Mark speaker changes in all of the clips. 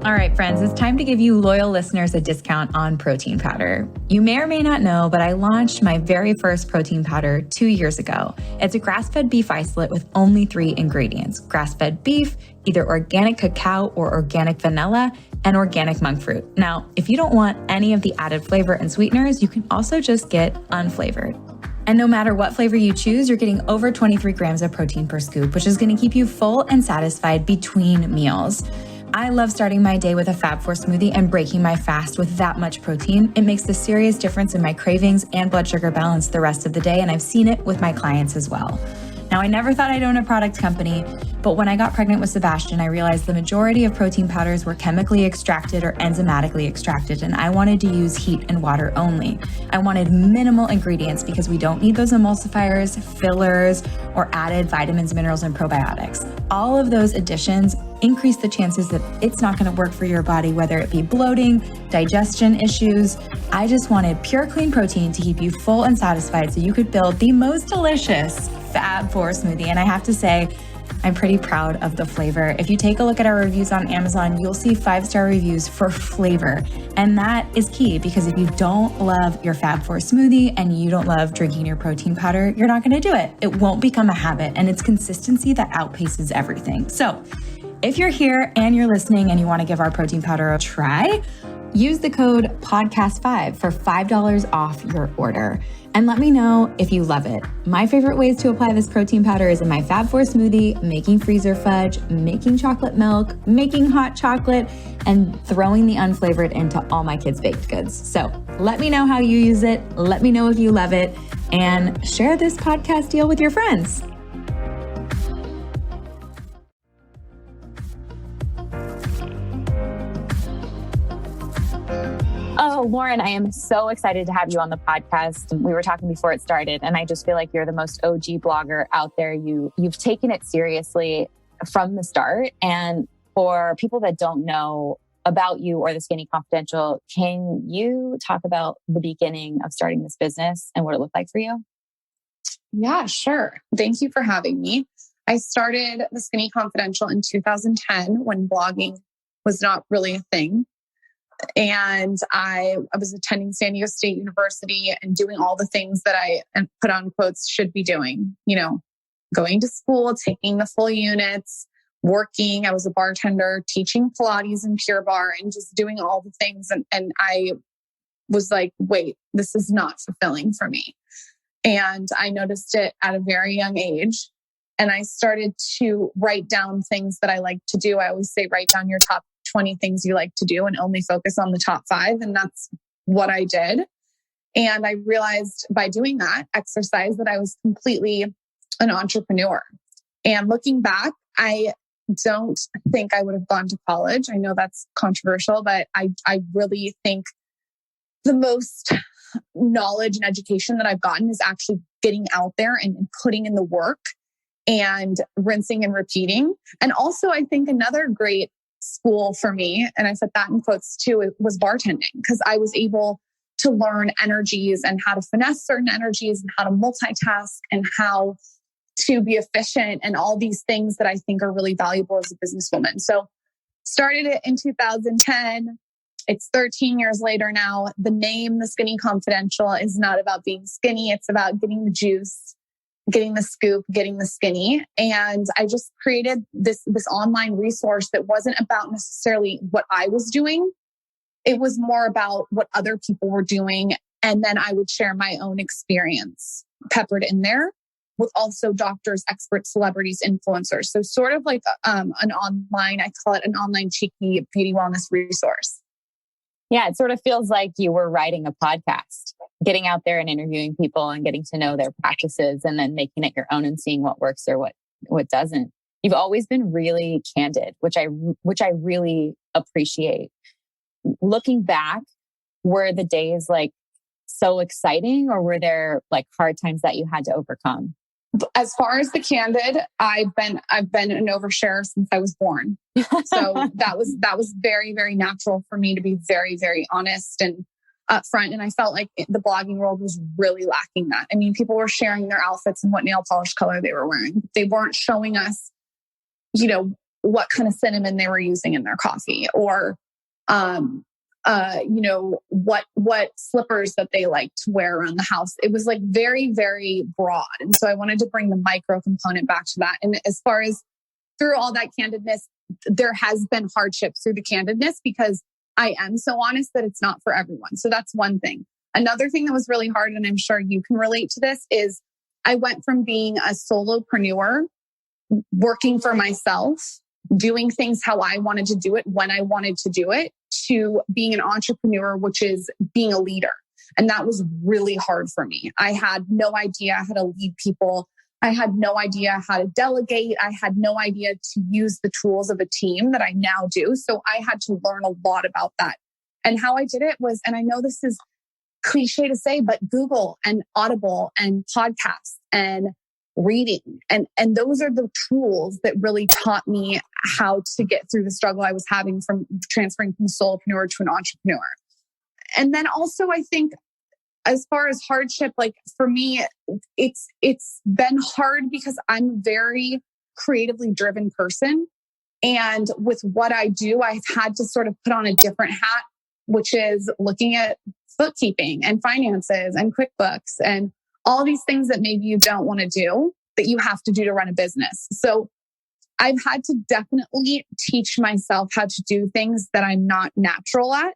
Speaker 1: All right, friends, it's time to give you loyal listeners a discount on protein powder. You may or may not know, but I launched my very first protein powder 2 years ago. It's a grass-fed beef isolate with only 3 ingredients: grass-fed beef, either organic cacao or organic vanilla, and organic monk fruit. Now, if you don't want any of the added flavor and sweeteners, you can also just get unflavored. And no matter what flavor you choose, you're getting over 23 grams of protein per scoop, which is going to keep you full and satisfied between meals. I love starting my day with a Fab4 smoothie and breaking my fast with that much protein. It makes a serious difference in my cravings and blood sugar balance the rest of the day, and I've seen it with my clients as well. Now, I never thought I'd own a product company, but when I got pregnant with Sebastian, I realized the majority of protein powders were chemically extracted or enzymatically extracted, and I wanted to use heat and water only. I wanted minimal ingredients because we don't need those emulsifiers, fillers, or added vitamins, minerals, and probiotics. All of those additions increase the chances that it's not going to work for your body, whether it be bloating, digestion issues. I just wanted pure, clean protein to keep you full and satisfied so you could build the most delicious Fab4 smoothie. And I have to say, I'm pretty proud of the flavor. If you take a look at our reviews on Amazon, you'll see 5-star reviews for flavor. And that is key, because if you don't love your Fab4 smoothie and you don't love drinking your protein powder, you're not going to do it. It won't become a habit, and it's consistency that outpaces everything. So if you're here and you're listening and you want to give our protein powder a try, use the code podcast5 for $5 off your order. And let me know if you love it. My favorite ways to apply this protein powder is in my Fab4 smoothie, making freezer fudge, making chocolate milk, making hot chocolate, and throwing the unflavored into all my kids' baked goods. So let me know how you use it. Let me know if you love it, and share this podcast deal with your friends.
Speaker 2: Oh, Lauryn, I am so excited to have you on the podcast. We were talking before it started, and I just feel like you're the most OG blogger out there. You've taken it seriously from the start. And for people that don't know about you or the Skinny Confidential, can you talk about the beginning of starting this business and what it looked like for you?
Speaker 3: Yeah, sure. Thank you for having me. I started the Skinny Confidential in 2010 when blogging was not really a thing. And I was attending San Diego State University and doing all the things that I, and put on quotes, should be doing, going to school, taking the full units, working. I was a bartender, teaching Pilates and Pure Barre, and just doing all the things. And I was like, wait, this is not fulfilling for me. And I noticed it at a very young age. And I started to write down things that I like to do. I always say, write down your top 20 things you like to do and only focus on the top 5. And that's what I did. And I realized by doing that exercise that I was completely an entrepreneur. And looking back, I don't think I would have gone to college. I know that's controversial, but I really think the most knowledge and education that I've gotten is actually getting out there and putting in the work and rinsing and repeating. And also, I think another great school for me, and I put that in quotes too, it was bartending, because I was able to learn energies and how to finesse certain energies and how to multitask and how to be efficient and all these things that I think are really valuable as a businesswoman. So started it in 2010. It's 13 years later now. The name, The Skinny Confidential, is not about being skinny. It's about getting the juice, getting the scoop, getting the skinny. And I just created this online resource that wasn't about necessarily what I was doing. It was more about what other people were doing. And then I would share my own experience peppered in there with also doctors, experts, celebrities, influencers. So sort of like an online, I call it an online cheeky beauty wellness resource.
Speaker 2: Yeah, it sort of feels like you were writing a podcast, getting out there and interviewing people and getting to know their practices and then making it your own and seeing what works or what doesn't. You've always been really candid, which I really appreciate. Looking back, were the days like so exciting, or were there like hard times that you had to overcome?
Speaker 3: As far as the candid, I've been an overshare since I was born. So that was very, very natural for me to be very, very honest and upfront. And I felt like the blogging world was really lacking that. I mean, people were sharing their outfits and what nail polish color they were wearing. They weren't showing us, what kind of cinnamon they were using in their coffee, or, what slippers that they like to wear around the house. It was like very, very broad. And so I wanted to bring the micro component back to that. And as far as through all that candidness, there has been hardship through the candidness because I am so honest that it's not for everyone. So that's one thing. Another thing that was really hard, and I'm sure you can relate to this, is I went from being a solopreneur, working for myself, doing things how I wanted to do it, when I wanted to do it, to being an entrepreneur, which is being a leader. And that was really hard for me. I had no idea how to lead people. I had no idea how to delegate. I had no idea to use the tools of a team that I now do. So I had to learn a lot about that. And how I did it was, and I know this is cliche to say, but Google and Audible and podcasts and reading. And those are the tools that really taught me how to get through the struggle I was having from transferring from solopreneur to an entrepreneur. And then also, I think as far as hardship, like for me, it's been hard because I'm a very creatively driven person. And with what I do, I've had to sort of put on a different hat, which is looking at bookkeeping and finances and QuickBooks and all these things that maybe you don't want to do, that you have to do to run a business. So I've had to definitely teach myself how to do things that I'm not natural at.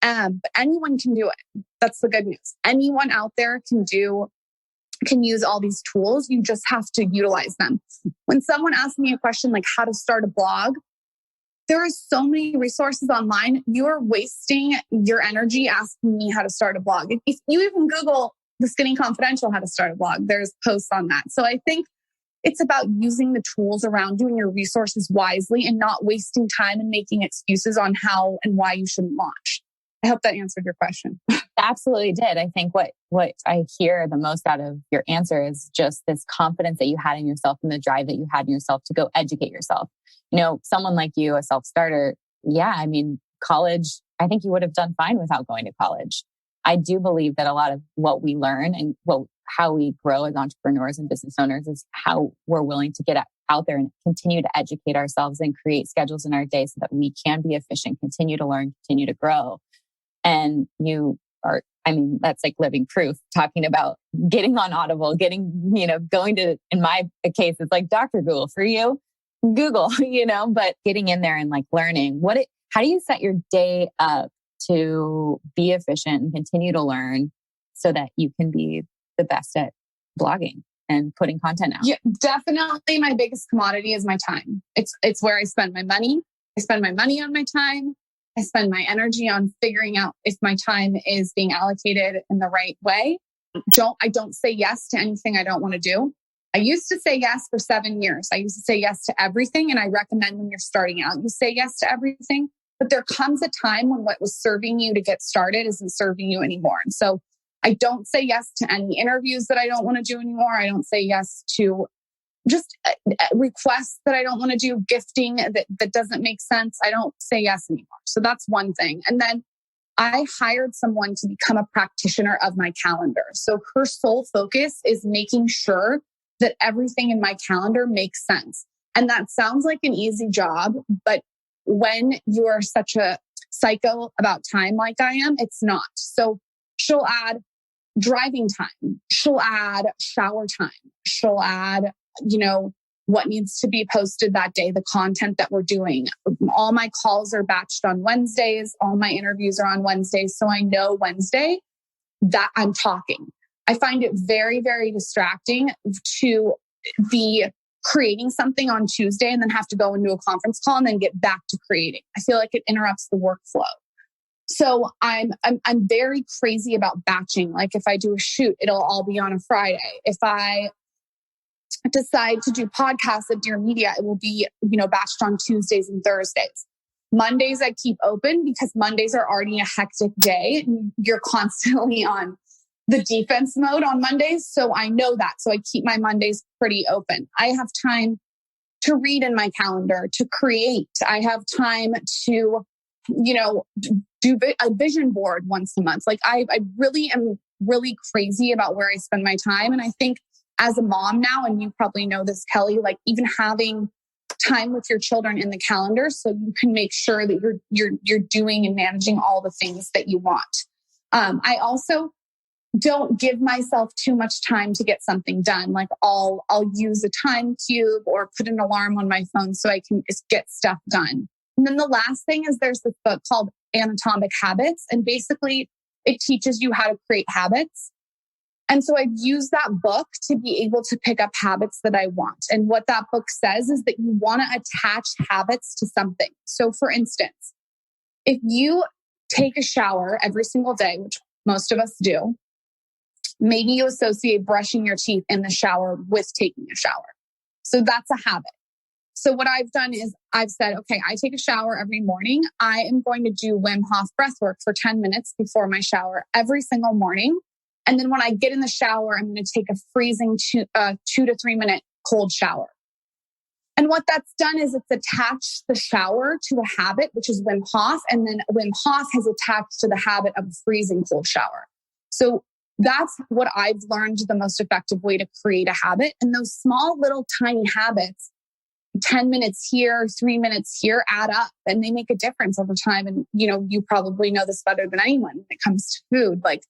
Speaker 3: But anyone can do it. That's the good news. Anyone out there can use all these tools. You just have to utilize them. When someone asks me a question like how to start a blog, there are so many resources online. You are wasting your energy asking me how to start a blog. If you even Google The Skinny Confidential, how to start a blog, there's posts on that. So I think it's about using the tools around you and your resources wisely and not wasting time and making excuses on how and why you shouldn't launch. I hope that answered your question.
Speaker 2: Absolutely did. I think what I hear the most out of your answer is just this confidence that you had in yourself and the drive that you had in yourself to go educate yourself. You know, someone like you, a self-starter, I mean, college, I think you would have done fine without going to college. I do believe that a lot of what we learn and how we grow as entrepreneurs and business owners is how we're willing to get out there and continue to educate ourselves and create schedules in our day so that we can be efficient, continue to learn, continue to grow. And that's like living proof, talking about getting on Audible, going to, in my case, it's like Dr. Google for you, Google, but getting in there and like learning how do you set your day up to be efficient and continue to learn so that you can be the best at blogging and putting content out?
Speaker 3: Yeah, definitely. My biggest commodity is my time. It's where I spend my money. I spend my money on my time. I spend my energy on figuring out if my time is being allocated in the right way. I don't say yes to anything I don't want to do. I used to say yes for 7 years. I used to say yes to everything. And I recommend when you're starting out, you say yes to everything. But there comes a time when what was serving you to get started isn't serving you anymore. And so I don't say yes to any interviews that I don't want to do anymore. I don't say yes to just requests that I don't want to do, gifting that doesn't make sense. I don't say yes anymore. So that's one thing. And then I hired someone to become a practitioner of my calendar. So her sole focus is making sure that everything in my calendar makes sense. And that sounds like an easy job, but when you are such a psycho about time like I am, it's not. So she'll add driving time. She'll add shower time. She'll add what needs to be posted that day, the content that we're doing. All my calls are batched on Wednesdays. All my interviews are on Wednesdays. So I know Wednesday that I'm talking. I find it very, very distracting to be creating something on Tuesday and then have to go into a conference call and then get back to creating. I feel like it interrupts the workflow. So I'm very crazy about batching. Like if I do a shoot, it'll all be on a Friday. If I decide to do podcasts at Dear Media, it will be, batched on Tuesdays and Thursdays. Mondays I keep open because Mondays are already a hectic day and you're constantly on the defense mode on Mondays. So I know that. So I keep my Mondays pretty open. I have time to read in my calendar, to create. I have time to, do a vision board once a month. Like I really am really crazy about where I spend my time. And I think as a mom now, and you probably know this, Kelly, like even having time with your children in the calendar so you can make sure that you're doing and managing all the things that you want. I also don't give myself too much time to get something done. Like I'll use a time cube or put an alarm on my phone so I can just get stuff done. And then the last thing is there's this book called Atomic Habits. And basically it teaches you how to create habits. And so I've used that book to be able to pick up habits that I want. And what that book says is that you want to attach habits to something. So for instance, if you take a shower every single day, which most of us do, maybe you associate brushing your teeth in the shower with taking a shower. So that's a habit. So what I've done is I've said, okay, I take a shower every morning. I am going to do Wim Hof breathwork for 10 minutes before my shower every single morning. And then when I get in the shower, I'm going to take a freezing 2 to 3 minute cold shower. And what that's done is it's attached the shower to a habit, which is Wim Hof. And then Wim Hof has attached to the habit of a freezing cold shower. So that's what I've learned the most effective way to create a habit. And those small little tiny habits, 10 minutes here, 3 minutes here, add up and they make a difference over time. And, you probably know this better than anyone when it comes to food. Like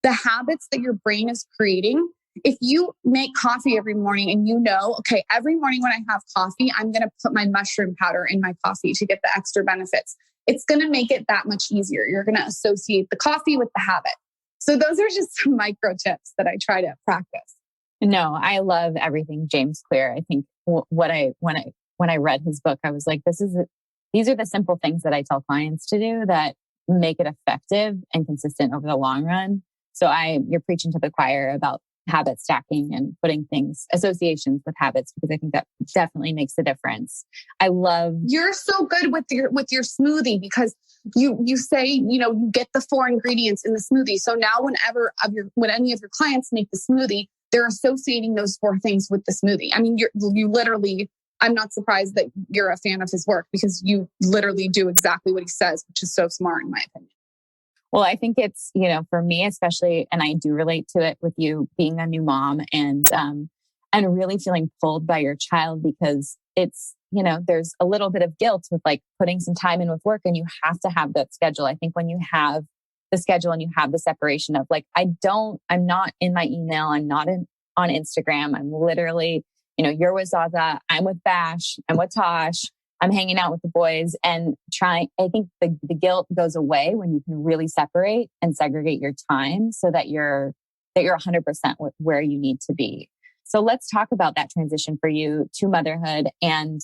Speaker 3: the habits that your brain is creating, if you make coffee every morning and okay, every morning when I have coffee, I'm going to put my mushroom powder in my coffee to get the extra benefits. It's going to make it that much easier. You're going to associate the coffee with the habit. So those are just some micro tips that I try to practice.
Speaker 2: No, I love everything James Clear. I think when I read his book, I was like, these are the simple things that I tell clients to do that make it effective and consistent over the long run. So you're preaching to the choir about habit stacking and putting associations with habits, because I think that definitely makes a difference. You're so good with your smoothie because you say, you get the 4 ingredients in the smoothie. So now when any of your clients make the smoothie, they're associating those 4 things with the smoothie. I mean, you literally, I'm not surprised that you're a fan of his work because you literally do exactly what he says, which is so smart in my opinion. Well, I think it's, for me especially, and I do relate to it with you being a new mom and really feeling pulled by your child because it's, there's a little bit of guilt with like putting some time in with work and you have to have that schedule. I think when you have the schedule and you have the separation of like, I'm not in my email. I'm not on Instagram. I'm literally, you're with Zaza. I'm with Bash. I'm with Tosh. I'm hanging out with the boys and I think the guilt goes away when you can really separate and segregate your time so that you're 100% where you need to be. So let's talk about that transition for you to motherhood and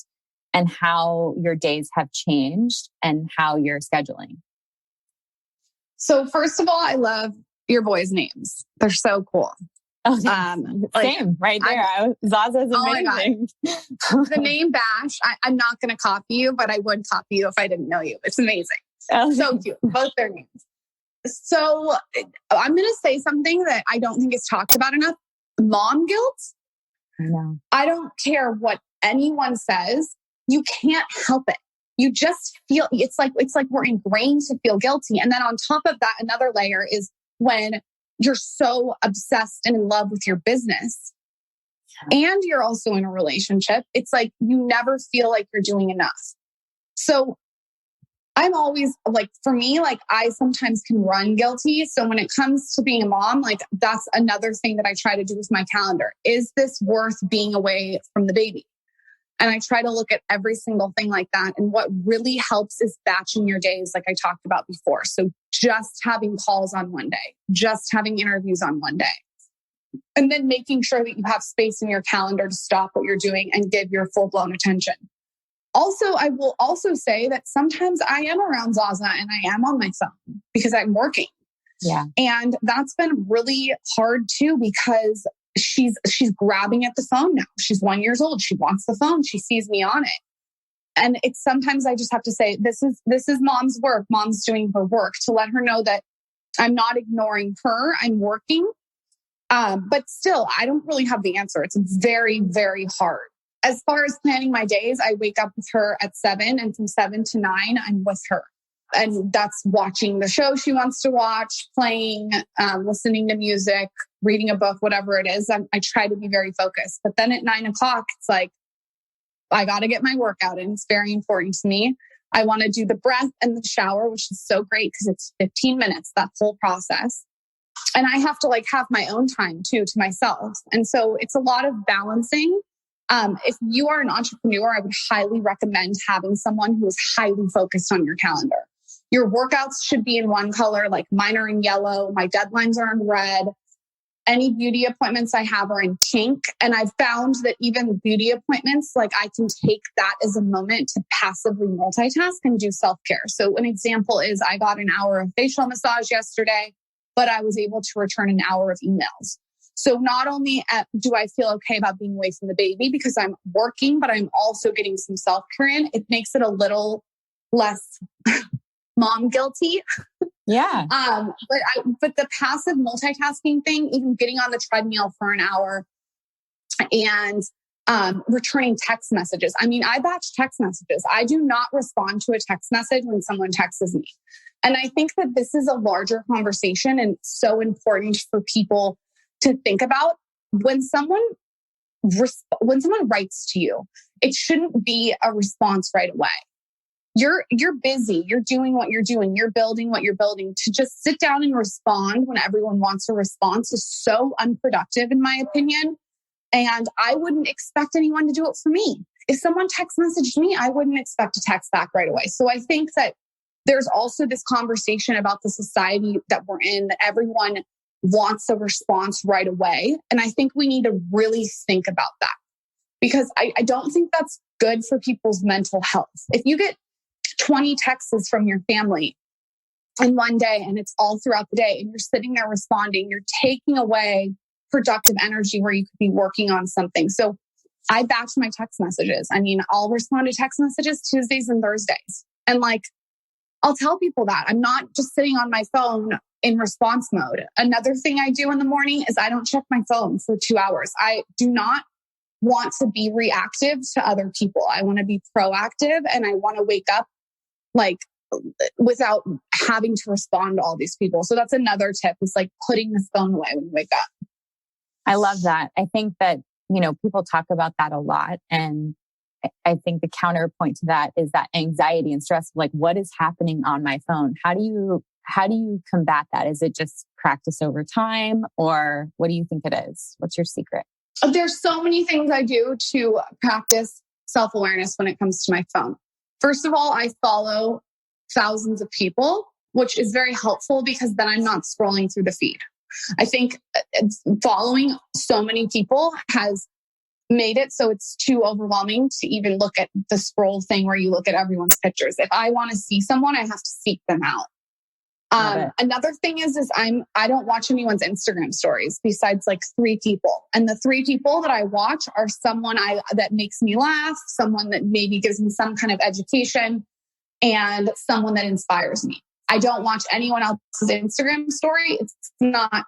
Speaker 2: how your days have changed and how you're scheduling.
Speaker 3: So first of all, I love your boys' names. They're so cool.
Speaker 2: Oh, same right there. Zaza's amazing.
Speaker 3: Oh the name Bash, I'm not going to copy you, but I would copy you if I didn't know you. It's amazing. So cute. Both their names. So I'm going to say something that I don't think is talked about enough. Mom guilt.
Speaker 2: No.
Speaker 3: I don't care what anyone says. You can't help it. You just feel, it's like we're ingrained to feel guilty. And then on top of that, another layer is when you're so obsessed and in love with your business and you're also in a relationship, it's like you never feel like you're doing enough. So I'm always like, for me, like I sometimes can run guilty. So when it comes to being a mom, like that's another thing that I try to do with my calendar. Is this worth being away from the baby? And I try to look at every single thing like that. And what really helps is batching your days, like I talked about before. So just having calls on one day, just having interviews on one day. And then making sure that you have space in your calendar to stop what you're doing and give your full-blown attention. Also, I will also say that sometimes I am around Zaza and I am on my phone because I'm working.
Speaker 2: Yeah. And
Speaker 3: that's been really hard too, because she's grabbing at the phone now. She's 1 year old. She wants the phone. She sees me on it. And it's sometimes I just have to say, this is mom's work. Mom's doing her work, to let her know that I'm not ignoring her. I'm working. But still, I don't really have the answer. It's very, very hard. As far as planning my days, I wake up with her at 7, and from 7 to 9, I'm with her. And that's watching the show she wants to watch, playing, listening to music, reading a book, whatever it is. I try to be very focused. But then at 9 o'clock, it's like, I got to get my workout in. It's very important to me. I want to do the breath and the shower, which is so great because it's 15 minutes, that whole process. And I have to like have my own time too, to myself. And so it's a lot of balancing. If you are an entrepreneur, I would highly recommend having someone who is highly focused on your calendar. Your workouts should be in one color, like mine are in yellow. My deadlines are in red. Any beauty appointments I have are in pink. And I've found that even beauty appointments, like I can take that as a moment to passively multitask and do self-care. So an example is I got an hour of facial massage yesterday, but I was able to return an hour of emails. So not only do I feel okay about being away from the baby because I'm working, but I'm also getting some self-care in. It makes it a little less mom guilty.
Speaker 2: Yeah.
Speaker 3: But the passive multitasking thing, even getting on the treadmill for an hour and returning text messages. I mean, I batch text messages. I do not respond to a text message when someone texts me. And I think that this is a larger conversation and so important for people to think about. When someone writes to you, it shouldn't be a response right away. You're busy. You're doing what you're doing. You're building what you're building. To just sit down and respond when everyone wants a response is so unproductive, in my opinion. And I wouldn't expect anyone to do it for me. If someone text messaged me, I wouldn't expect to text back right away. So I think that there's also this conversation about the society that we're in, that everyone wants a response right away. And I think we need to really think about that, because I don't think that's good for people's mental health. If you get 20 texts from your family in one day and it's all throughout the day and you're sitting there responding, you're taking away productive energy where you could be working on something. So I batch my text messages. I mean, I'll respond to text messages Tuesdays and Thursdays. And like, I'll tell people that I'm not just sitting on my phone in response mode. Another thing I do in the morning is I don't check my phone for 2 hours. I do not want to be reactive to other people. I want to be proactive, and I want to wake up like without having to respond to all these people. So that's another tip, is like putting the phone away when you wake up.
Speaker 2: I love that. I think that, people talk about that a lot. And I think the counterpoint to that is that anxiety and stress, like what is happening on my phone? How do you combat that? Is it just practice over time, or what do you think it is? What's your secret?
Speaker 3: There's so many things I do to practice self-awareness when it comes to my phone. First of all, I follow thousands of people, which is very helpful because then I'm not scrolling through the feed. I think following so many people has made it so it's too overwhelming to even look at the scroll thing where you look at everyone's pictures. If I want to see someone, I have to seek them out. Another thing is I don't watch anyone's Instagram stories besides like 3 people. And the 3 people that I watch are someone that makes me laugh, someone that maybe gives me some kind of education, and someone that inspires me. I don't watch anyone else's Instagram story. It's not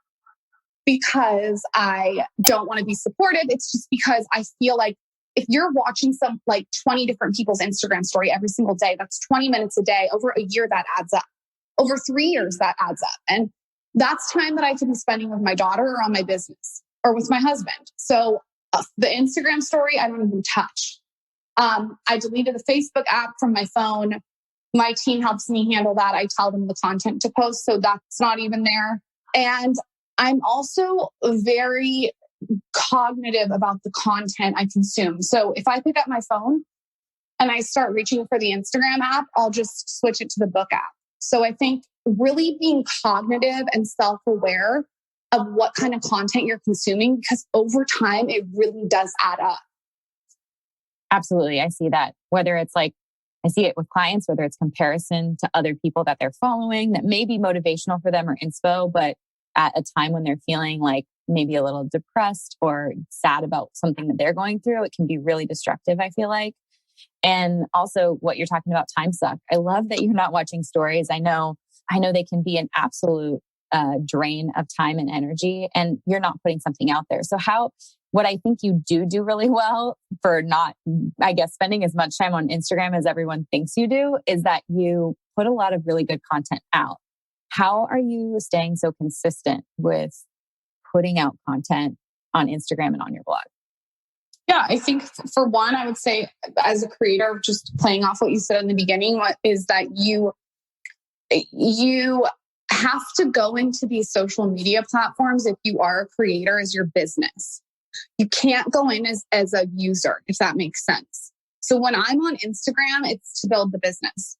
Speaker 3: because I don't want to be supportive. It's just because I feel like if you're watching some like 20 different people's Instagram story every single day, that's 20 minutes a day. Over a year, that adds up. Over 3 years, that adds up. And that's time that I could be spending with my daughter or on my business or with my husband. So the Instagram story, I don't even touch. I deleted the Facebook app from my phone. My team helps me handle that. I tell them the content to post, so that's not even there. And I'm also very cognitive about the content I consume. So if I pick up my phone and I start reaching for the Instagram app, I'll just switch it to the book app. So I think really being cognitive and self-aware of what kind of content you're consuming, because over time, it really does add up.
Speaker 2: Absolutely. I see that. Whether it's like, I see it with clients, whether it's comparison to other people that they're following that may be motivational for them or inspo, but at a time when they're feeling like maybe a little depressed or sad about something that they're going through, it can be really destructive, I feel like. And also what you're talking about, time suck. I love that you're not watching stories. I know they can be an absolute drain of time and energy, and you're not putting something out there. So what I think you do really well for not, I guess, spending as much time on Instagram as everyone thinks you do, is that you put a lot of really good content out. How are you staying so consistent with putting out content on Instagram and on your blog?
Speaker 3: Yeah, I think for one, I would say as a creator, just playing off what you said in the beginning, what is that you have to go into these social media platforms if you are a creator as your business. You can't go in as a user, if that makes sense. So when I'm on Instagram, it's to build the business.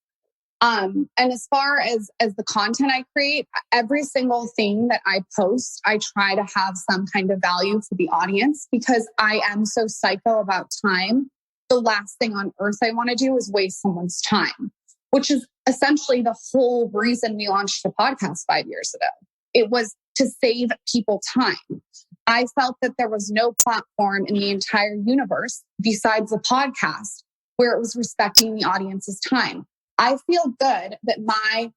Speaker 3: And as far as the content I create, every single thing that I post, I try to have some kind of value for the audience because I am so psycho about time. The last thing on earth I want to do is waste someone's time, which is essentially the whole reason we launched the podcast 5 years ago. It was to save people time. I felt that there was no platform in the entire universe besides the podcast where it was respecting the audience's time. I feel good that my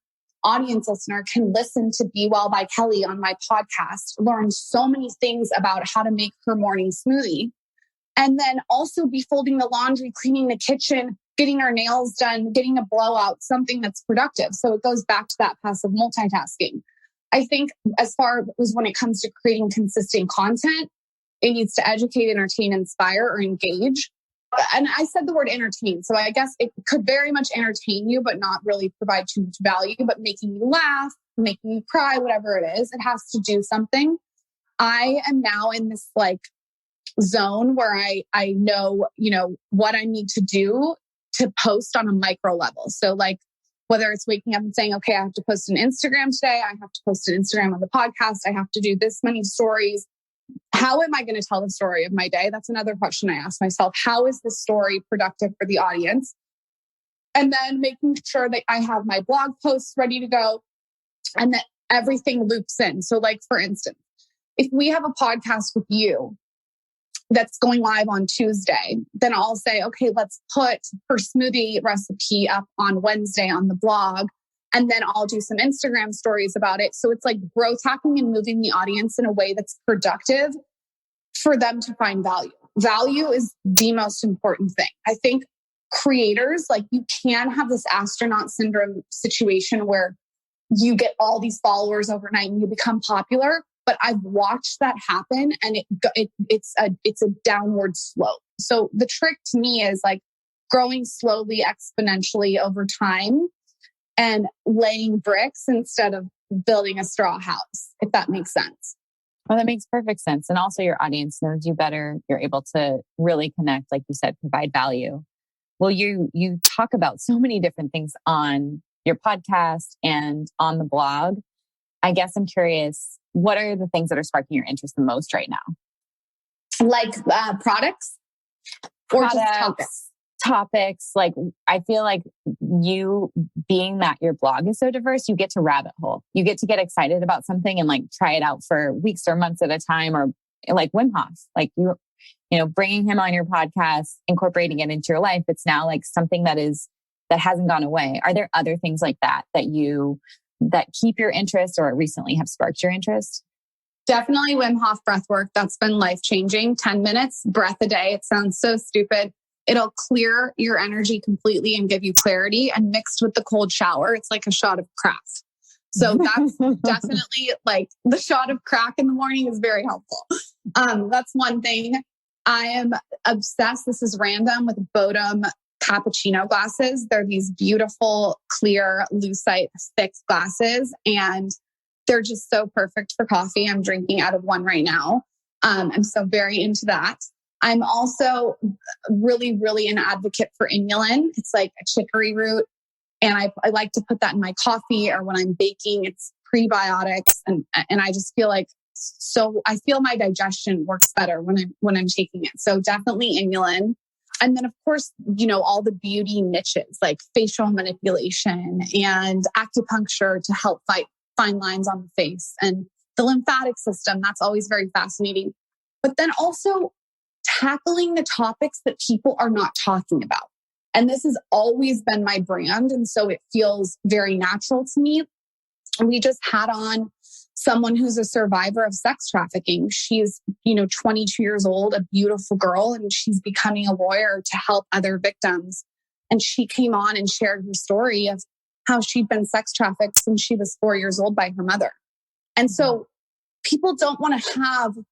Speaker 3: audience listener can listen to Be Well by Kelly on my podcast, learn so many things about how to make her morning smoothie, and then also be folding the laundry, cleaning the kitchen, getting her nails done, getting a blowout, something that's productive. So it goes back to that passive multitasking. I think as far as when it comes to creating consistent content, it needs to educate, entertain, inspire, or engage. And I said the word entertain. So I guess it could very much entertain you, but not really provide too much value, but making you laugh, making you cry, whatever it is, it has to do something. I am now in this like zone where I know, what I need to do to post on a micro level. So like whether it's waking up and saying, okay, I have to post an Instagram today. I have to post an Instagram on the podcast. I have to do this many stories. How am I going to tell the story of my day? That's another question I ask myself. How is this story productive for the audience? And then making sure that I have my blog posts ready to go and that everything loops in. So like, for instance, if we have a podcast with you that's going live on Tuesday, then I'll say, okay, let's put her smoothie recipe up on Wednesday on the blog. And then I'll do some Instagram stories about it. So it's like growth hacking and moving the audience in a way that's productive for them to find value. Value is the most important thing. I think creators, like you can have this astronaut syndrome situation where you get all these followers overnight and you become popular. But I've watched that happen and it's a downward slope. So the trick to me is like growing slowly, exponentially over time and laying bricks instead of building a straw house, if that makes sense.
Speaker 2: Well, that makes perfect sense. And also your audience knows you better. You're able to really connect, like you said, provide value. Well, you talk about so many different things on your podcast and on the blog. I guess I'm curious, what are the things that are sparking your interest the most right now?
Speaker 3: Like products? Or just
Speaker 2: topics. Like, I feel like you, being that your blog is so diverse, you get to rabbit hole. You get to get excited about something and like try it out for weeks or months at a time, or like Wim Hof, like you know, bringing him on your podcast, incorporating it into your life. It's now like something that hasn't gone away. Are there other things like that keep your interest or recently have sparked your interest?
Speaker 3: Definitely Wim Hof breathwork. That's been life-changing. 10 minutes, breath a day. It sounds so stupid. It'll clear your energy completely and give you clarity. And mixed with the cold shower, it's like a shot of crack. So that's definitely like the shot of crack in the morning is very helpful. That's one thing. I am obsessed. This is random with Bodum cappuccino glasses. They're these beautiful, clear, lucite, thick glasses. And they're just so perfect for coffee. I'm drinking out of one right now. I'm so very into that. I'm also really, really an advocate for inulin. It's like a chicory root. And I like to put that in my coffee or when I'm baking. It's prebiotics. And I just feel like, so I feel my digestion works better when I'm taking it. So definitely inulin. And then of course, all the beauty niches like facial manipulation and acupuncture to help fight fine lines on the face and the lymphatic system. That's always very fascinating. But then also tackling the topics that people are not talking about. And this has always been my brand. And so it feels very natural to me. We just had on someone who's a survivor of sex trafficking. She's, 22 years old, a beautiful girl, and she's becoming a lawyer to help other victims. And she came on and shared her story of how she'd been sex trafficked since she was 4 years old by her mother. And so people don't want to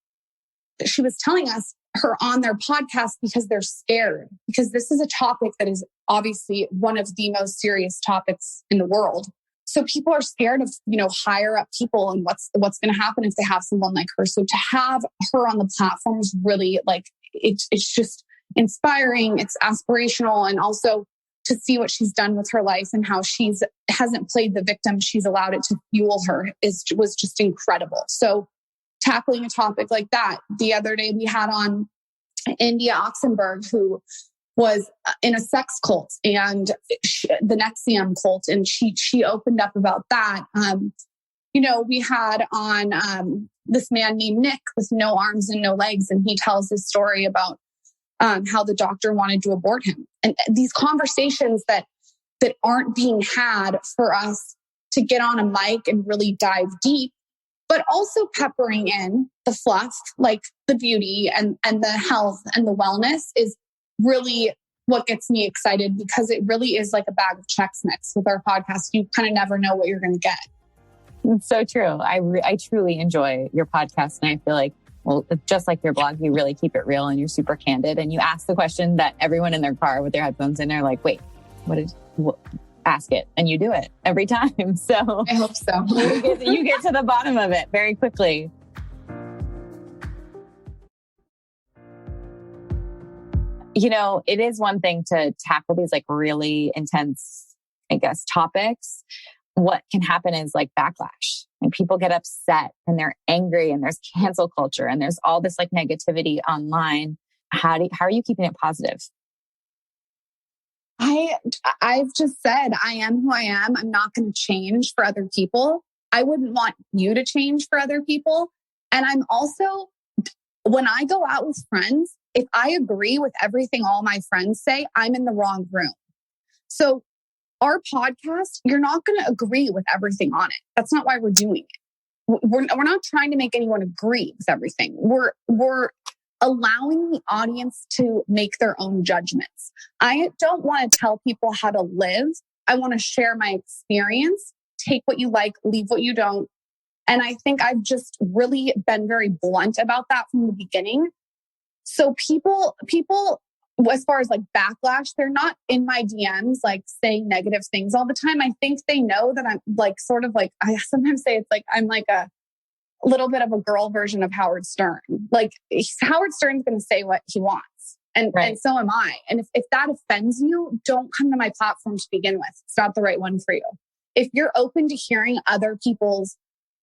Speaker 3: she was telling us, her on their podcast because they're scared, because this is a topic that is obviously one of the most serious topics in the world. So people are scared of, higher up people and what's going to happen if they have someone like her. So to have her on the platform is really like, it's just inspiring. It's aspirational. And also to see what she's done with her life and how hasn't played the victim. She's allowed it to fuel her was just incredible. So tackling a topic like that. The other day we had on India Oxenberg, who was in a sex cult and the Nexium cult. And she opened up about that. We had on this man named Nick with no arms and no legs. And he tells his story about how the doctor wanted to abort him. And these conversations that aren't being had for us to get on a mic and really dive deep, but also peppering in the fluff, like the beauty and the health and the wellness is really what gets me excited, because it really is like a bag of Chex Mix with our podcast. You kind of never know what you're going to get.
Speaker 2: It's so true. I truly enjoy your podcast. And I feel like, well, just like your blog, you really keep it real and you're super candid. And you ask the question that everyone in their car with their headphones in, they're like, wait, ask it. And you do it every time. So
Speaker 3: I hope so.
Speaker 2: you get to the bottom of it very quickly. It is one thing to tackle these like really intense, I guess, topics. What can happen is like backlash, and people get upset and they're angry, and there's cancel culture and there's all this like negativity online. How are you keeping it positive?
Speaker 3: I've just said, I am who I am. I'm not going to change for other people. I wouldn't want you to change for other people. And I'm also, when I go out with friends, if I agree with everything all my friends say, I'm in the wrong room. So our podcast, you're not going to agree with everything on it. That's not why we're doing it. We're not trying to make anyone agree with everything. We're allowing the audience to make their own judgments. I don't want to tell people how to live. I want to share my experience, take what you like, leave what you don't. And I think I've just really been very blunt about that from the beginning. So people, as far as like backlash, they're not in my DMs, like saying negative things all the time. I think they know that I'm like, sort of like, I sometimes say it's like, I'm like a little bit of a girl version of Howard Stern. Like Howard Stern's going to say what he wants. And so am I. And if that offends you, don't come to my platform to begin with. It's not the right one for you. If you're open to hearing other people's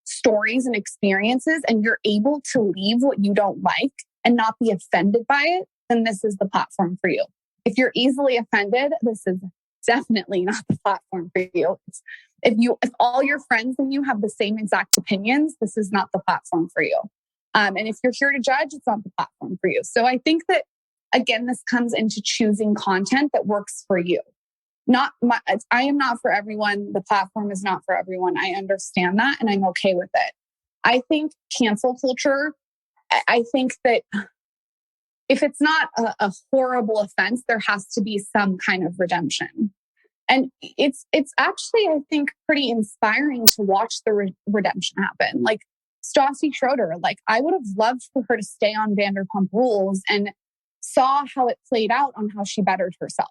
Speaker 3: stories and experiences and you're able to leave what you don't like and not be offended by it, then this is the platform for you. If you're easily offended, this is definitely not the platform for you. If all your friends and you have the same exact opinions, this is not the platform for you. And if you're here to judge, it's not the platform for you. So I think that, again, this comes into choosing content that works for you. I am not for everyone. The platform is not for everyone. I understand that and I'm okay with it. I think cancel culture, I think that if it's not a horrible offense, there has to be some kind of redemption. And it's actually, I think, pretty inspiring to watch the redemption happen. Like Stassi Schroeder, like I would have loved for her to stay on Vanderpump Rules and saw how it played out on how she bettered herself.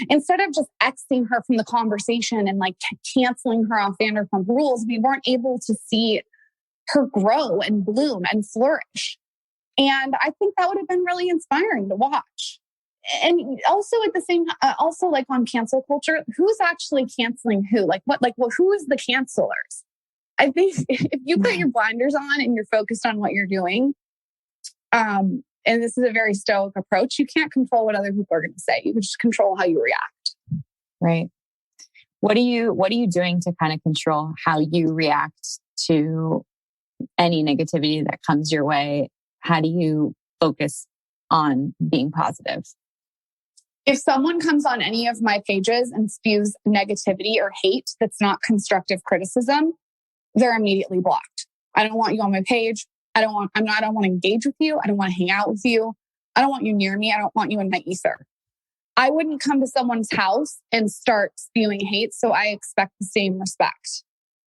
Speaker 3: Instead of just Xing her from the conversation and like canceling her off Vanderpump Rules, we weren't able to see her grow and bloom and flourish. And I think that would have been really inspiring to watch. And also at the same, also like on cancel culture, who's actually canceling who? Who is the cancelers? I think if you put your blinders on and you're focused on what you're doing, and this is a very stoic approach, you can't control what other people are going to say. You can just control how you react.
Speaker 2: Right. What are you doing to kind of control how you react to any negativity that comes your way? How do you focus on being positive?
Speaker 3: If someone comes on any of my pages and spews negativity or hate that's not constructive criticism, they're immediately blocked. I don't want you on my page. I don't want to engage with you. I don't want to hang out with you. I don't want you near me. I don't want you in my ether. I wouldn't come to someone's house and start spewing hate, so I expect the same respect.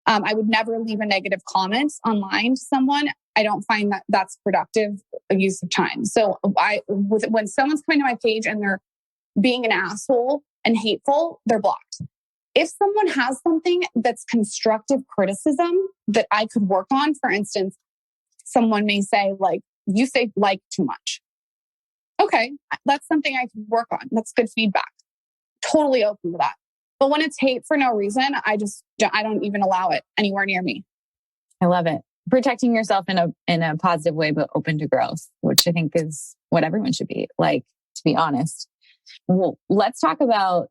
Speaker 3: I would never leave a negative comment online to someone I don't find that that's productive use of time. So when someone's coming to my page and they're being an asshole and hateful, they're blocked. If someone has something that's constructive criticism that I could work on, for instance, someone may say like, you say like too much. Okay, that's something I can work on. That's good feedback. Totally open to that. But when it's hate for no reason, I don't even allow it anywhere near me.
Speaker 2: I love it. Protecting yourself in a positive way, but open to growth, which I think is what everyone should be like, to be honest. Well, let's talk about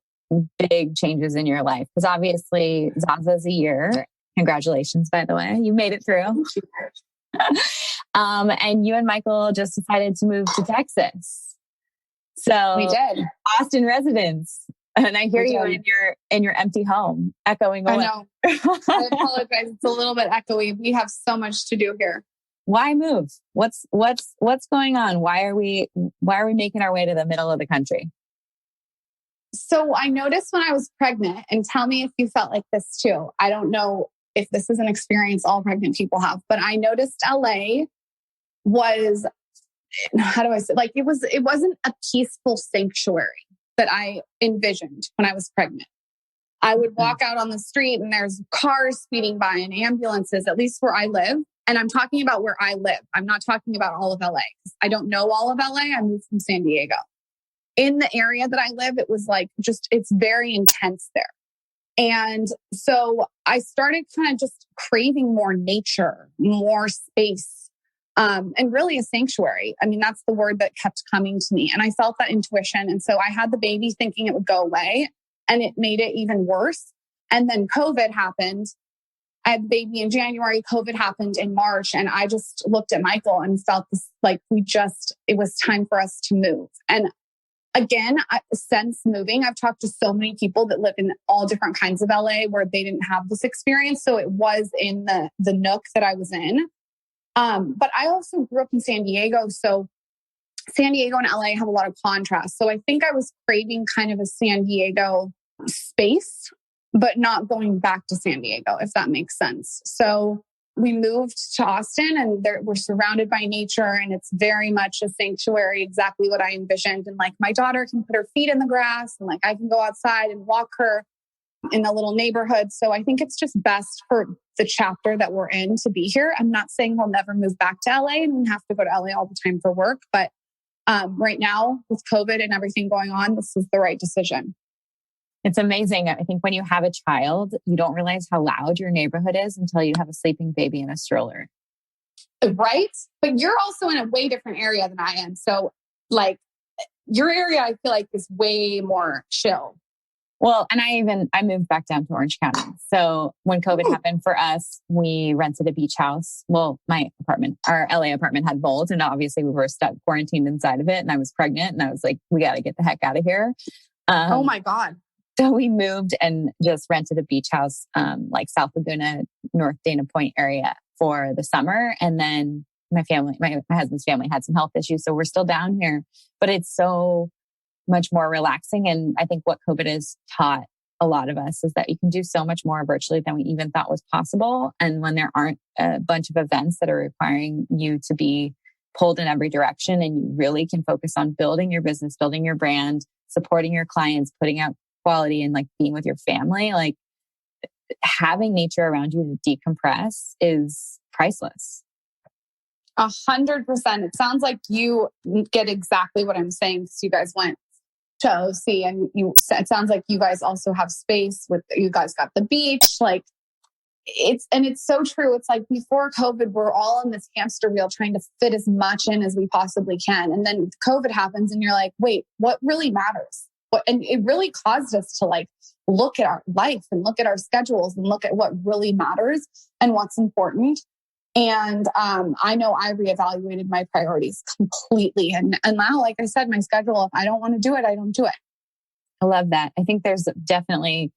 Speaker 2: big changes in your life. Because obviously Zaza's a year. Congratulations, by the way. You made it through. And you and Michael just decided to move to Texas. So
Speaker 3: we did.
Speaker 2: Austin residents. And I hear you in your empty home echoing away.
Speaker 3: I know. I apologize. It's a little bit echoey. We have so much to do here.
Speaker 2: Why move? What's going on? Why are we making our way to the middle of the country?
Speaker 3: So I noticed when I was pregnant, and tell me if you felt like this too. I don't know if this is an experience all pregnant people have, but I noticed LA was, how do I say, like it wasn't a peaceful sanctuary that I envisioned when I was pregnant. I would walk out on the street and there's cars speeding by and ambulances, at least where I live. And I'm talking about where I live. I'm not talking about all of LA. I don't know all of LA. I moved from San Diego. In the area that I live, it was like it's very intense there. And so I started kind of just craving more nature, more space, and really a sanctuary. I mean, that's the word that kept coming to me. And I felt that intuition. And so I had the baby thinking it would go away, and it made it even worse. And then COVID happened. I had the baby in January. COVID happened in March. And I just looked at Michael and felt this, like it was time for us to move. And again, since moving, I've talked to so many people that live in all different kinds of LA where they didn't have this experience. So it was in the nook that I was in. But I also grew up in San Diego. So San Diego and LA have a lot of contrast. So I think I was craving kind of a San Diego space, but not going back to San Diego, if that makes sense. So we moved to Austin, and we're surrounded by nature, and it's very much a sanctuary, exactly what I envisioned. And like my daughter can put her feet in the grass, and like I can go outside and walk her in the little neighborhood. So I think it's just best for the chapter that we're in to be here. I'm not saying we'll never move back to LA and we have to go to LA all the time for work. But right now with COVID and everything going on, this is the right decision.
Speaker 2: It's amazing. I think when you have a child, you don't realize how loud your neighborhood is until you have a sleeping baby in a stroller.
Speaker 3: Right? But you're also in a way different area than I am. So like your area, I feel like is way more chill.
Speaker 2: Well, and I moved back down to Orange County. So when COVID happened for us, we rented a beach house. Well, our LA apartment had mold, and obviously we were stuck quarantined inside of it. And I was pregnant, and I was like, we got to get the heck out of here.
Speaker 3: Oh my God.
Speaker 2: So we moved and just rented a beach house, like South Laguna, North Dana Point area for the summer. And then my husband's family had some health issues. So we're still down here, but it's so much more relaxing. And I think what COVID has taught a lot of us is that you can do so much more virtually than we even thought was possible. And when there aren't a bunch of events that are requiring you to be pulled in every direction, and you really can focus on building your business, building your brand, supporting your clients, putting out quality, and like being with your family, like having nature around you to decompress is priceless.
Speaker 3: 100%. It sounds like you get exactly what I'm saying, because you guys went to OC, and it sounds like you guys also have space with, you guys got the beach. Like it's so true. It's like before COVID, we're all in this hamster wheel trying to fit as much in as we possibly can. And then COVID happens and you're like, wait, what really matters? And it really caused us to like look at our life and look at our schedules and look at what really matters and what's important. And I know I reevaluated my priorities completely. And now, like I said, my schedule, if I don't want to do it, I don't do it.
Speaker 2: I love that. I think there's definitely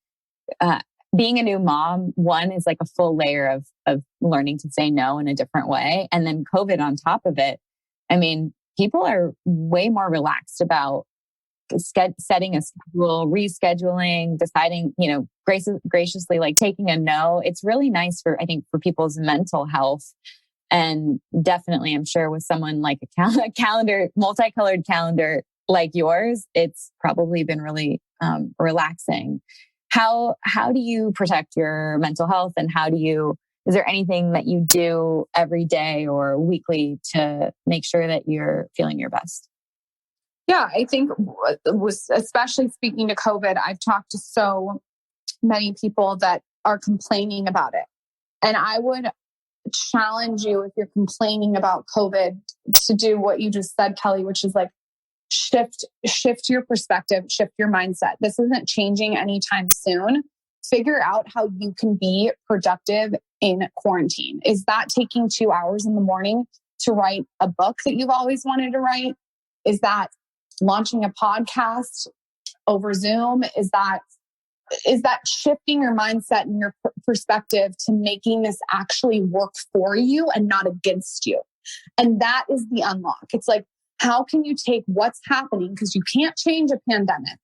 Speaker 2: being a new mom. One is like a full layer of learning to say no in a different way. And then COVID on top of it. I mean, people are way more relaxed about setting a schedule, rescheduling, deciding, graciously like taking a no. It's really nice for, I think, for people's mental health And definitely, I'm sure with someone like a calendar, multicolored calendar like yours, it's probably been really relaxing. How do you protect your mental health, and is there anything that you do every day or weekly to make sure that you're feeling your best?
Speaker 3: Yeah, I think especially speaking to COVID, I've talked to so many people that are complaining about it. And I would challenge you, if you're complaining about COVID, to do what you just said, Kelly, which is like shift your perspective, shift your mindset. This isn't changing anytime soon. Figure out how you can be productive in quarantine. Is that taking 2 hours in the morning to write a book that you've always wanted to write? Is that launching a podcast over Zoom? Is that shifting your mindset and your perspective to making this actually work for you and not against you? And that is the unlock. It's like, how can you take what's happening, because you can't change a pandemic,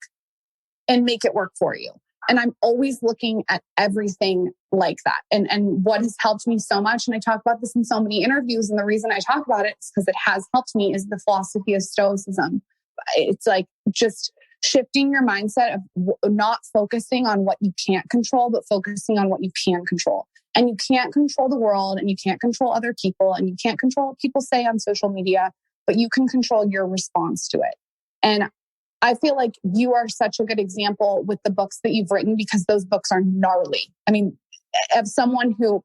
Speaker 3: and make it work for you? And I'm always looking at everything like that. And what has helped me so much, and I talk about this in so many interviews, and the reason I talk about it is because it has helped me, is the philosophy of Stoicism. It's like just shifting your mindset of not focusing on what you can't control, but focusing on what you can control. And you can't control the world, and you can't control other people, and you can't control what people say on social media, but you can control your response to it. And I feel like you are such a good example with the books that you've written, because those books are gnarly. I mean, of someone who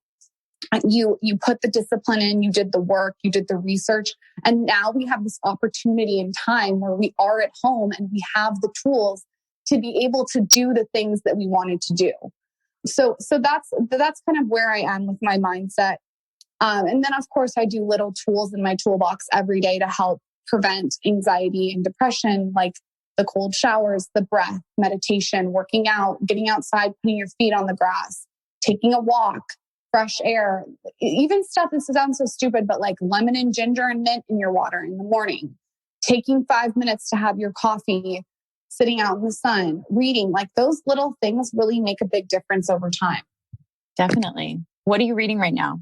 Speaker 3: you put the discipline in, you did the work, you did the research, and now we have this opportunity in time where we are at home and we have the tools to be able to do the things that we wanted to do. So that's kind of where I am with my mindset. And then of course I do little tools in my toolbox every day to help prevent anxiety and depression, like the cold showers, the breath, meditation, working out, getting outside, putting your feet on the grass, taking a walk, fresh air, even stuff that sounds so stupid, but like lemon and ginger and mint in your water in the morning, taking 5 minutes to have your coffee, sitting out in the sun, reading, like those little things really make a big difference over time.
Speaker 2: Definitely. What are you reading right now?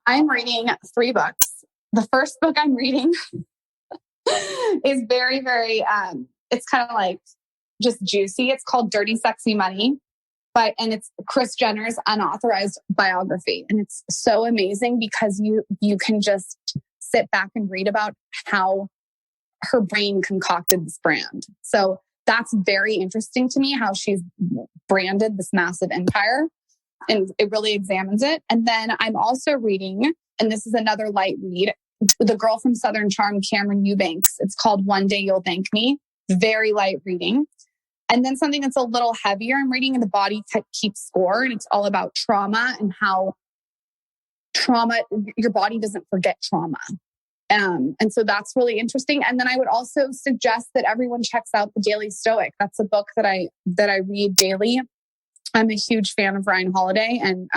Speaker 3: I'm reading 3 books. The first book I'm reading is very, very, it's kind of like just juicy. It's called Dirty Sexy Money, and it's Kris Jenner's unauthorized biography. And it's so amazing because you can just sit back and read about how her brain concocted this brand. So that's very interesting to me, how she's branded this massive empire, and it really examines it. And then I'm also reading, and this is another light read, the girl from Southern Charm, Cameron Eubanks. It's called One Day You'll Thank Me. Very light reading. And then something that's a little heavier, I'm reading The Body Keeps Score, and it's all about trauma and how your body doesn't forget trauma. And so that's really interesting. And then I would also suggest that everyone checks out The Daily Stoic. That's a book that I read daily. I'm a huge fan of Ryan Holiday, and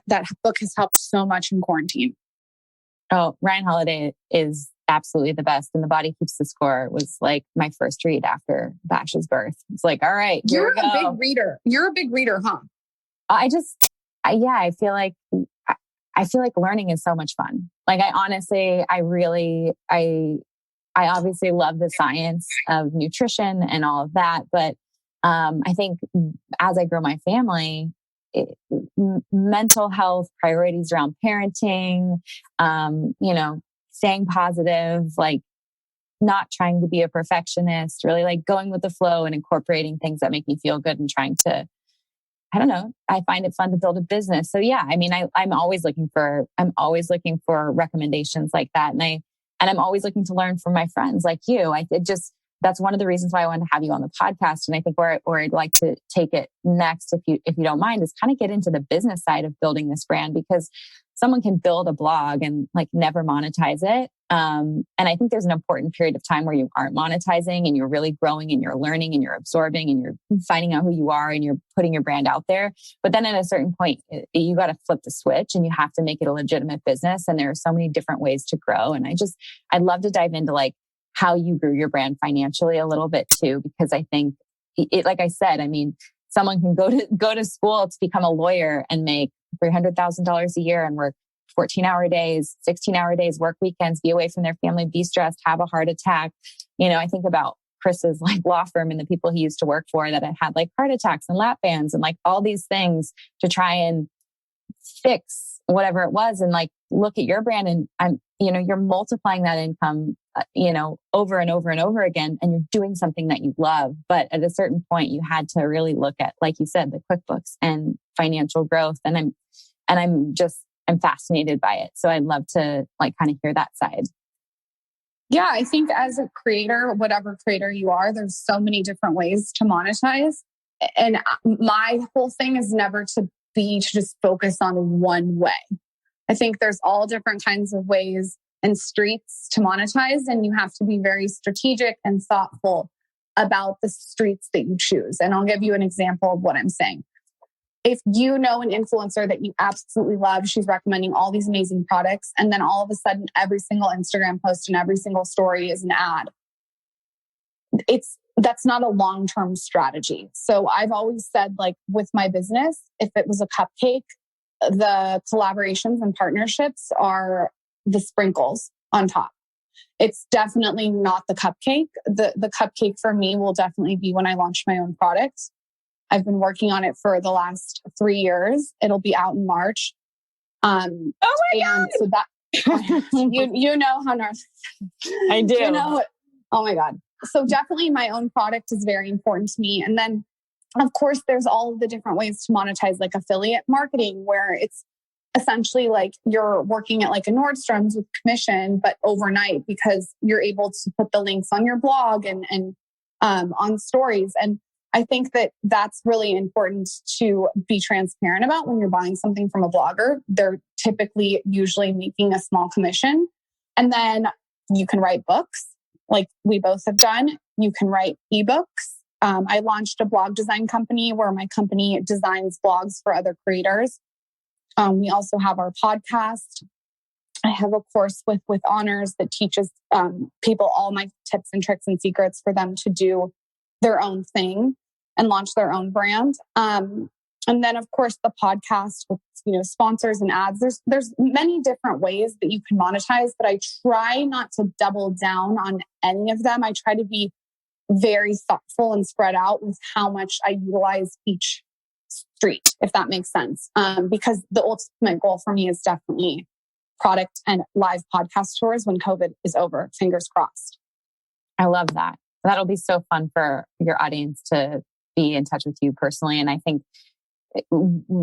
Speaker 3: that book has helped so much in quarantine.
Speaker 2: Oh, Ryan Holiday is absolutely the best. And The Body Keeps the Score was like my first read after Bash's birth. It's like, all right,
Speaker 3: you're a big reader. You're a big reader, huh?
Speaker 2: I feel like learning is so much fun. Like I obviously love the science of nutrition and all of that. But I think as I grow my family, mental health, priorities around parenting, staying positive, like not trying to be a perfectionist, really like going with the flow and incorporating things that make me feel good and trying to, I don't know, I find it fun to build a business. So yeah, I mean, I'm always looking for recommendations like that. And I'm always looking to learn from my friends like you. That's one of the reasons why I wanted to have you on the podcast. And I think where I'd like to take it next, if you don't mind, is kind of get into the business side of building this brand, because someone can build a blog and like never monetize it. And I think there's an important period of time where you aren't monetizing and you're really growing and you're learning and you're absorbing and you're finding out who you are and you're putting your brand out there. But then at a certain point, you got to flip the switch and you have to make it a legitimate business. And there are so many different ways to grow. And I'd love to dive into like how you grew your brand financially a little bit too, because I think like I said, I mean, someone can go to school to become a lawyer and make $300,000 a year and work 14-hour days, 16-hour days, work weekends, be away from their family, be stressed, have a heart attack. I think about Chris's like law firm and the people he used to work for that had like heart attacks and lap bands and like all these things to try and fix whatever it was. And like, look at your brand and you're multiplying that income, over and over and over again, and you're doing something that you love. But at a certain point, you had to really look at, like you said, the QuickBooks and financial growth. And I'm fascinated by it. So I'd love to like kind of hear that side.
Speaker 3: Yeah, I think as a creator, whatever creator you are, there's so many different ways to monetize. And my whole thing is never to just focus on one way. I think there's all different kinds of ways and streets to monetize, and you have to be very strategic and thoughtful about the streets that you choose. And I'll give you an example of what I'm saying. If you know an influencer that you absolutely love, she's recommending all these amazing products, and then all of a sudden every single Instagram post and every single story is an ad. That's not a long-term strategy. So I've always said, like with my business, if it was a cupcake, the collaborations and partnerships are the sprinkles on top. It's definitely not the cupcake. The cupcake for me will definitely be when I launch my own product. I've been working on it for the last 3 years. It'll be out in March.
Speaker 2: Oh my God.
Speaker 3: So that you know how narcissistic
Speaker 2: I do.
Speaker 3: Oh my God. So definitely my own product is very important to me. And then of course there's all of the different ways to monetize, like affiliate marketing, where it's essentially like you're working at like a Nordstrom's with commission, but overnight, because you're able to put the links on your blog and on stories. And I think that that's really important to be transparent about when you're buying something from a blogger. They're typically usually making a small commission. And then you can write books like we both have done. You can write ebooks. I launched a blog design company where my company designs blogs for other creators. We also have our podcast. I have a course with Honors that teaches people all my tips and tricks and secrets for them to do their own thing and launch their own brand. And then of course the podcast with sponsors and ads. There's many different ways that you can monetize, but I try not to double down on any of them. I try to be very thoughtful and spread out with how much I utilize each street, if that makes sense. Because the ultimate goal for me is definitely product and live podcast tours when COVID is over. Fingers crossed.
Speaker 2: I love that. That'll be so fun for your audience to be in touch with you personally. And I think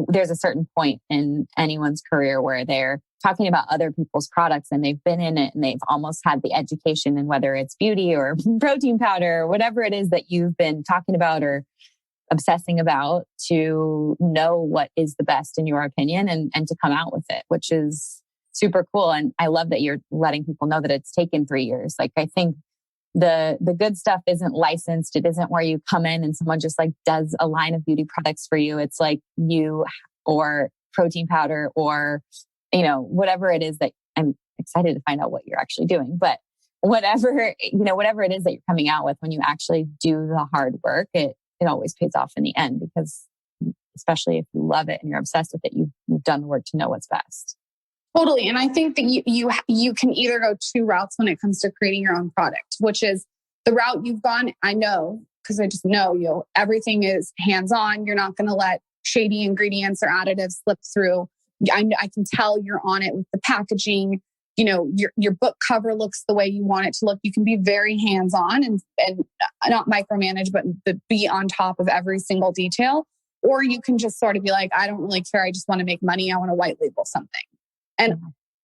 Speaker 2: there's a certain point in anyone's career where they're talking about other people's products and they've been in it and they've almost had the education, and whether it's beauty or protein powder or whatever it is that you've been talking about or obsessing about, to know what is the best in your opinion and to come out with it, which is super cool. And I love that you're letting people know that it's taken 3 years. Like, I think the good stuff isn't licensed. It isn't where you come in and someone just like does a line of beauty products for you. It's like you or protein powder or, whatever it is that I'm excited to find out what you're actually doing. But whatever it is that you're coming out with, when you actually do the hard work, it always pays off in the end, because especially if you love it and you're obsessed with it, you've done the work to know what's best.
Speaker 3: Totally. And I think that you can either go two routes when it comes to creating your own product, which is the route you've gone. I know, because I just know you, everything is hands-on. You're not going to let shady ingredients or additives slip through. I can tell you're on it with the packaging. Your book cover looks the way you want it to look. You can be very hands-on and not micromanage, but be on top of every single detail. Or you can just sort of be like, I don't really care. I just want to make money. I want to white label something. And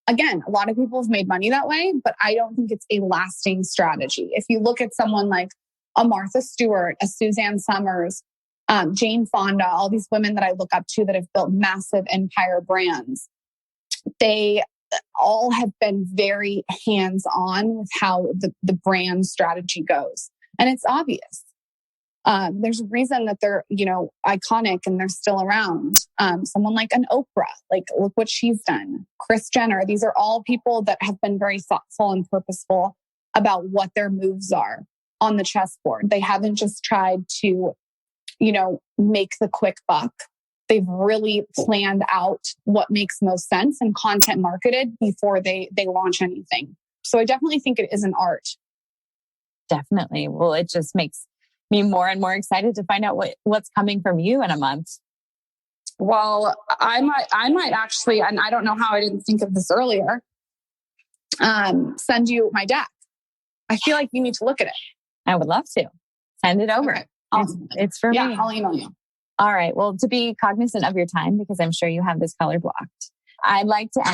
Speaker 3: again, a lot of people have made money that way, but I don't think it's a lasting strategy. If you look at someone like a Martha Stewart, a Suzanne Summers, Jane Fonda, all these women that I look up to that have built massive empire brands, they all have been very hands-on with how the brand strategy goes. And it's obvious. There's a reason that they're, iconic and they're still around. Someone like an Oprah, like look what she's done. Kris Jenner. These are all people that have been very thoughtful and purposeful about what their moves are on the chessboard. They haven't just tried to, make the quick buck. they've really planned out what makes most sense and content marketed before they launch anything. So I definitely think it is an art.
Speaker 2: Definitely. Well, it just makes me more and more excited to find out what's coming from you in a month.
Speaker 3: Well, I might actually, and I don't know how I didn't think of this earlier, send you my deck. I feel like you need to look at it.
Speaker 2: I would love to. Send it over.
Speaker 3: Okay.
Speaker 2: It's for me.
Speaker 3: Yeah, I'll email you.
Speaker 2: All right. Well, to be cognizant of your time, because I'm sure you have this color blocked, I'd like to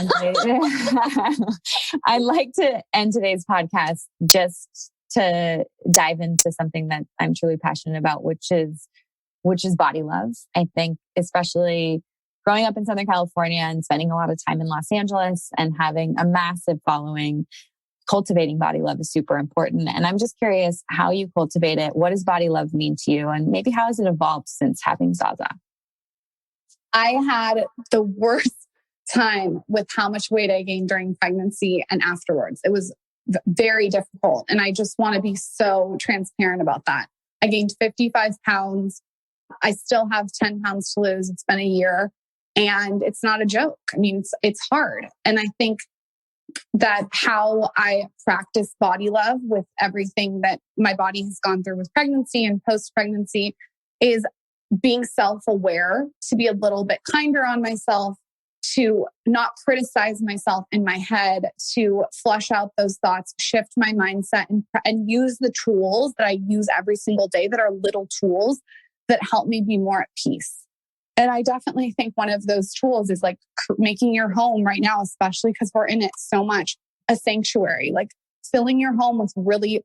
Speaker 2: end today's podcast just to dive into something that I'm truly passionate about, which is body love. I think especially growing up in Southern California and spending a lot of time in Los Angeles and having a massive following, cultivating body love is super important. And I'm just curious how you cultivate it. What does body love mean to you? And maybe how has it evolved since having Zaza?
Speaker 3: I had the worst time with how much weight I gained during pregnancy and afterwards. It was very difficult. And I just want to be so transparent about that. I gained 55 pounds. I still have 10 pounds to lose. It's been a year and it's not a joke. I mean, it's hard. And I think that how I practice body love with everything that my body has gone through with pregnancy and post-pregnancy is being self-aware, to be a little bit kinder on myself, to not criticize myself in my head, to flush out those thoughts, shift my mindset and use the tools that I use every single day that are little tools that help me be more at peace. And I definitely think one of those tools is like making your home right now, especially because we're in it so much, a sanctuary, like filling your home with really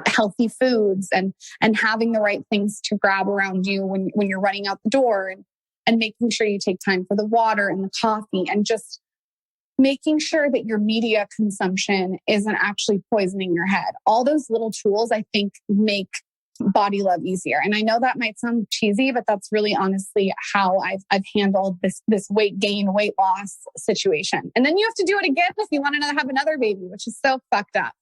Speaker 3: healthy foods and having the right things to grab around you when you're running out the door and making sure you take time for the water and the coffee and just making sure that your media consumption isn't actually poisoning your head. All those little tools, I think, make body love easier. And I know that might sound cheesy, but that's really honestly how I've handled this weight gain, weight loss situation. And then you have to do it again if you want to have another baby, which is so fucked up.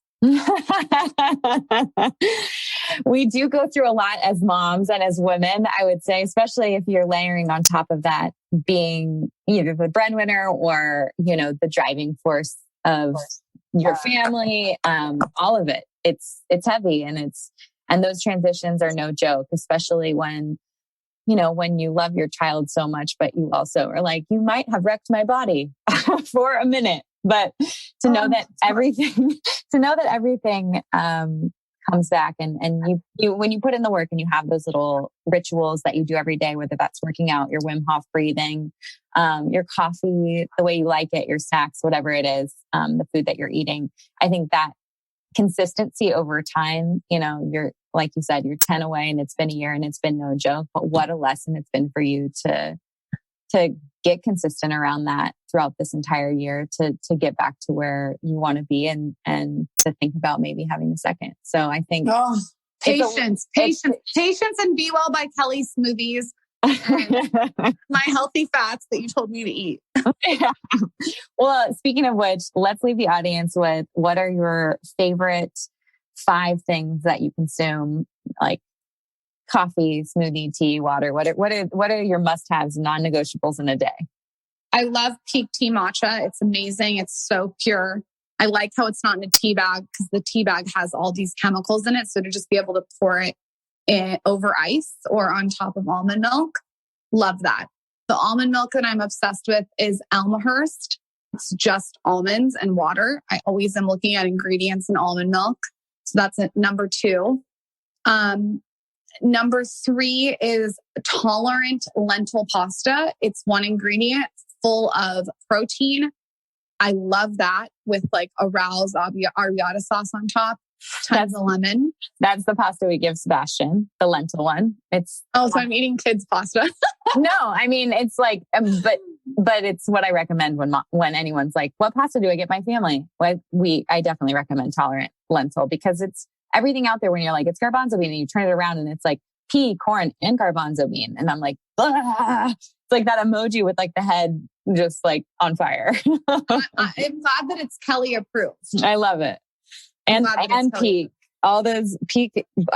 Speaker 2: We do go through a lot as moms and as women, I would say, especially if you're layering on top of that being either the breadwinner or, the driving force of your family, all of it. It's heavy and those transitions are no joke, especially when you love your child so much, but you also are like, you might have wrecked my body for a minute. But to know that everything comes back and you when you put in the work and you have those little rituals that you do every day, whether that's working out, your Wim Hof breathing, your coffee, the way you like it, your snacks, whatever it is, the food that you're eating. I think that consistency over time, you're, like you said, you're 10 away and it's been a year and it's been no joke, but what a lesson it's been for you to get consistent around that throughout this entire year to get back to where you want to be and to think about maybe having a second. So I think
Speaker 3: patience and Be Well by Kelly smoothies. My healthy fats that you told me to eat.
Speaker 2: Yeah. Well, speaking of which, let's leave the audience with what are your favorite 5 things that you consume, like coffee, smoothie, tea, water. What are your must-haves, non-negotiables in a day?
Speaker 3: I love Peak Tea Matcha. It's amazing. It's so pure. I like how it's not in a tea bag because the tea bag has all these chemicals in it. So to just be able to pour it over ice or on top of almond milk, love that. The almond milk that I'm obsessed with is Elmhurst. It's just almonds and water. I always am looking at ingredients in almond milk. So that's at number 2. Number 3 is Tolerant lentil pasta. It's one ingredient full of protein. I love that with like a Rao's arrabbiata sauce on top. Tons of lemon.
Speaker 2: That's the pasta we give Sebastian, the lentil one.
Speaker 3: So I'm eating kids' pasta.
Speaker 2: No, I mean, it's like, but it's what I recommend when anyone's like, what pasta do I get my family? Well, I definitely recommend Tolerant lentil because it's everything out there when you're like, it's garbanzo bean and you turn it around and it's like pea, corn, and garbanzo bean. And I'm like, ah! It's like that emoji with like the head just like on fire.
Speaker 3: I'm glad that it's Kelly approved.
Speaker 2: I love it. And peak. all those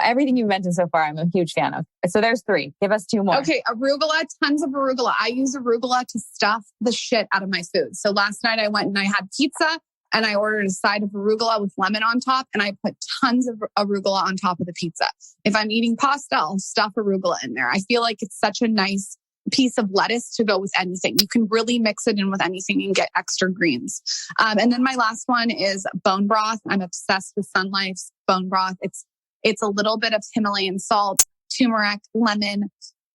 Speaker 2: everything you've mentioned so far, I'm a huge fan of. So there's 3. Give us 2 more.
Speaker 3: Okay. Arugula, tons of arugula. I use arugula to stuff the shit out of my food. So last night I went and I had pizza and I ordered a side of arugula with lemon on top and I put tons of arugula on top of the pizza. If I'm eating pasta, I'll stuff arugula in there. I feel like it's such a nice piece of lettuce to go with anything. You can really mix it in with anything and get extra greens. And then my last one is bone broth. I'm obsessed with Sun Life's bone broth. It's a little bit of Himalayan salt, turmeric, lemon,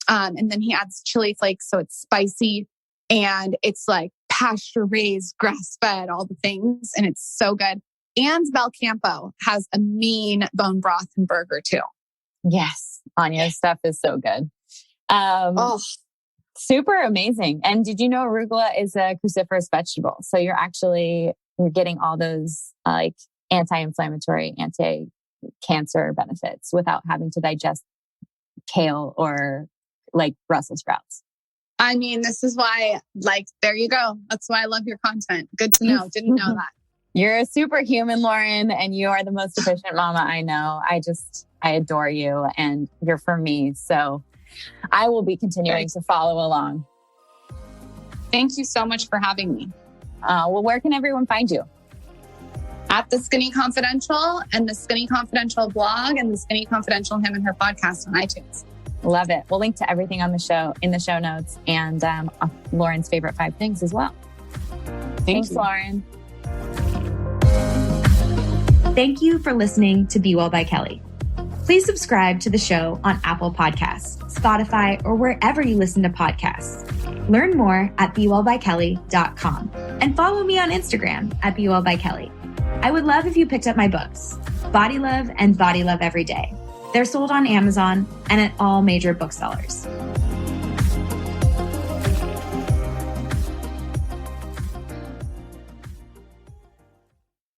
Speaker 3: and then he adds chili flakes, so it's spicy and it's like pasture raised, grass fed, all the things, and it's so good. And Belcampo has a mean bone broth and burger too.
Speaker 2: Yes, Anya's stuff is so good. Super amazing. And did you know arugula is a cruciferous vegetable? So you're getting all those like anti-inflammatory, anti-cancer benefits without having to digest kale or like Brussels sprouts.
Speaker 3: I mean, this is why, there you go. That's why I love your content. Good to know. Didn't know that.
Speaker 2: You're a superhuman, Lauryn, and you are the most efficient mama I know. I adore you and you're for me. So I will be continuing to follow along.
Speaker 3: Thank you so much for having me.
Speaker 2: Well, where can everyone find you?
Speaker 3: At The Skinny Confidential and The Skinny Confidential blog and The Skinny Confidential Him and Her podcast on iTunes.
Speaker 2: Love it. We'll link to everything on the show in the show notes and Lauryn's favorite 5 things as well. Thanks, Lauryn.
Speaker 1: Thank you for listening to Be Well by Kelly. Please subscribe to the show on Apple Podcasts, Spotify, or wherever you listen to podcasts. Learn more at bewellbykelly.com and follow me on Instagram at bewellbykelly. I would love if you picked up my books, Body Love and Body Love Every Day. They're sold on Amazon and at all major booksellers.